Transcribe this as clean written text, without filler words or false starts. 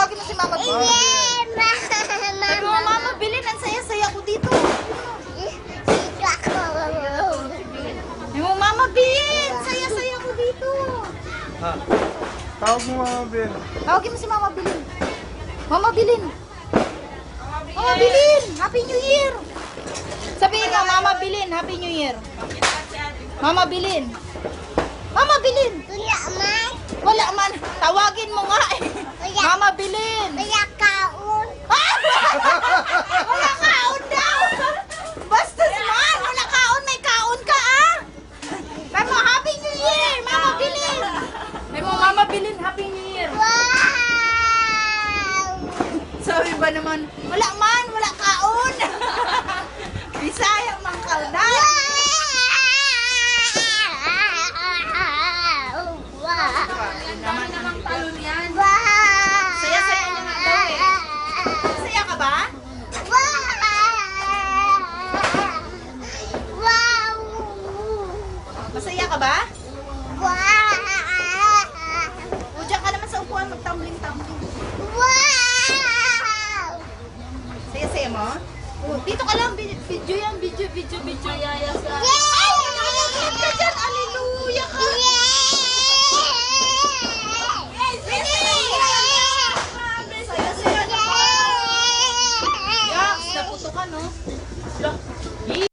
Tawagin mo si Mama Bilin. Sabi mo, Mama Bilin, ang saya-saya ko dito. Sabi mo, Mama Bilin, saya-saya ko dito. Ha? Tawag mo Mama Bilin. Tawagin mo si Mama Bilin. Mama Bilin. Mama Bilin, Happy New Year. Sabihin ka, Mama Bilin, Happy New Year. Mama Bilin. Mama Bilin. Wala man. Tawagin mo nga eh. Mama Bilin. Wala kaon. Wala kaon daw. Basta man, wala kaon. May kaon ka ah. Sabi mo, Happy New Year, Mama Bilin. Sabi mo, Mama Bilin, Happy New Year. Wow! Sabi ba naman, wala man, wala kaon. Bisaya mang kaldan. Naman ang talon yan. Saya-saya niya nga daw eh. Saya ka ba? Masaya ka ba? O, diyan ka naman sa upuan, magtumbling-tumbling. Saya-saya mo? O, dito ka lang, video yan, video.